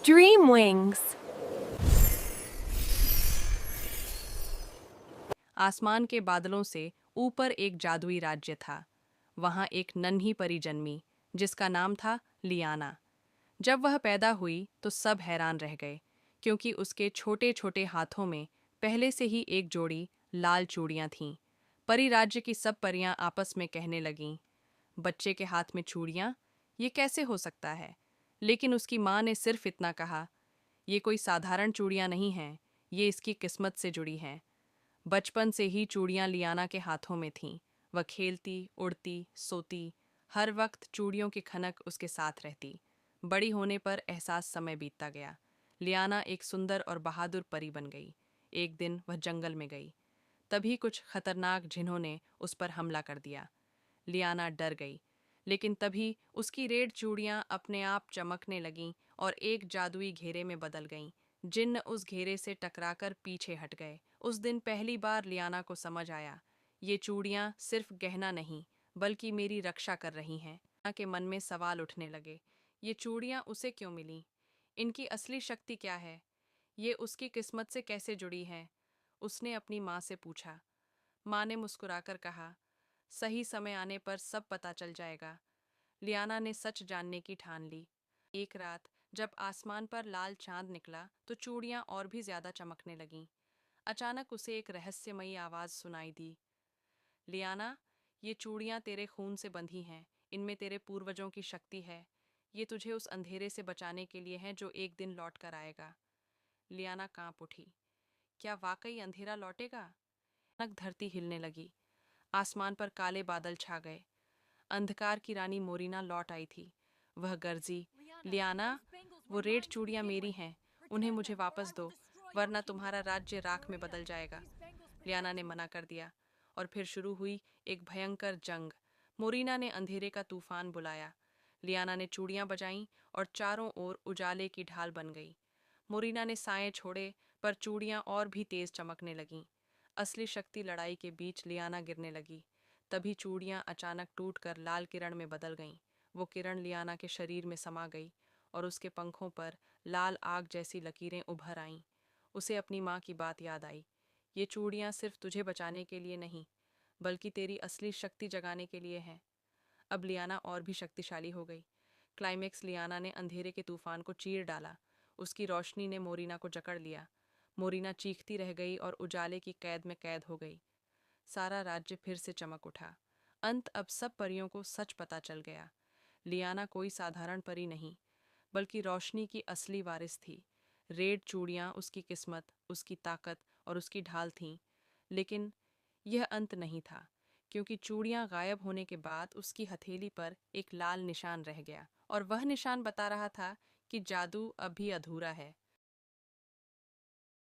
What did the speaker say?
Dream Wings. आसमान के बादलों से ऊपर एक जादुई राज्य था। वहां एक नन्ही परी जन्मी जिसका नाम था लियाना। जब वह पैदा हुई तो सब हैरान रह गए, क्योंकि उसके छोटे छोटे हाथों में पहले से ही एक जोड़ी लाल चूड़ियां थीं। परी राज्य की सब परियां आपस में कहने लगीं, बच्चे के हाथ में चूड़ियां, ये कैसे हो सकता है? लेकिन उसकी माँ ने सिर्फ इतना कहा, ये कोई साधारण चूड़ियां नहीं हैं, ये इसकी किस्मत से जुड़ी हैं। बचपन से ही चूड़ियां लियाना के हाथों में थीं। वह खेलती, उड़ती, सोती, हर वक्त चूड़ियों की खनक उसके साथ रहती। बड़ी होने पर एहसास समय बीतता गया। लियाना एक सुंदर और बहादुर परी बन गई। एक दिन वह जंगल में गई। तभी कुछ खतरनाक जिन्हों ने उस पर हमला कर दिया। लियाना डर गई, लेकिन तभी उसकी रेड चूड़ियां अपने आप चमकने लगीं और एक जादुई घेरे में बदल गईं। जिन्न उस घेरे से टकराकर पीछे हट गए। उस दिन पहली बार लियाना को समझ आया, ये चूड़ियां सिर्फ गहना नहीं, बल्कि मेरी रक्षा कर रही हैं। लियाना के मन में सवाल उठने लगे, ये चूड़ियां उसे क्यों मिली? इनकी असली शक्ति क्या है? ये उसकी किस्मत से कैसे जुड़ी हैं? उसने अपनी माँ से पूछा। माँ ने मुस्कुराकर कहा, सही समय आने पर सब पता चल जाएगा। लियाना ने सच जानने की ठान ली। एक रात जब आसमान पर लाल चांद निकला तो चूड़ियां और भी ज्यादा चमकने लगीं। अचानक उसे एक रहस्यमयी आवाज सुनाई दी, लियाना, ये चूड़ियां तेरे खून से बंधी हैं, इनमें तेरे पूर्वजों की शक्ति है। ये तुझे उस अंधेरे से बचाने के लिए हैं जो एक दिन लौट कर आएगा। लियाना कांप उठी। क्या वाकई अंधेरा लौटेगा? अचानक धरती हिलने लगी। आसमान पर काले बादल छा गए। अंधकार की रानी मोरिना लौट आई थी। वह गरजी, लियाना, वो रेड चूड़ियां मेरी हैं, उन्हें मुझे वापस दो, वरना तुम्हारा राज्य राख में बदल जाएगा। लियाना ने मना कर दिया और फिर शुरू हुई एक भयंकर जंग। मोरिना ने अंधेरे का तूफान बुलाया। लियाना ने चूड़ियां बजाईं और चारों ओर उजाले की ढाल बन गई। मोरिना ने साए छोड़े, पर चूड़ियां और भी तेज चमकने लगीं। असली शक्ति लड़ाई के बीच लियाना गिरने लगी। तभी चूड़ियां अचानक टूटकर लाल किरण में बदल गईं। वो किरण लियाना के शरीर में समा गई और उसके पंखों पर लाल आग जैसी लकीरें उभर आईं। उसे अपनी माँ की बात याद आई, ये चूड़ियां सिर्फ तुझे बचाने के लिए नहीं, बल्कि तेरी असली शक्ति जगाने के लिए हैं। अब लियाना और भी शक्तिशाली हो गई। क्लाइमेक्स, लियाना ने अंधेरे के तूफान को चीर डाला। उसकी रोशनी ने मोरिना को जकड़ लिया। मोरिना चीखती रह गई और उजाले की कैद में कैद हो गई। सारा राज्य फिर से चमक उठा। अंत अब सब परियों को सच पता चल गया। लियाना कोई साधारण परी नहीं, बल्कि रोशनी की असली वारिस थी। रेड चूड़ियां उसकी किस्मत, उसकी ताकत और उसकी ढाल थीं। लेकिन यह अंत नहीं था, क्योंकि चूड़ियां गायब होने के बाद उसकी हथेली पर एक लाल निशान रह गया, और वह निशान बता रहा था कि जादू अब भी अधूरा है।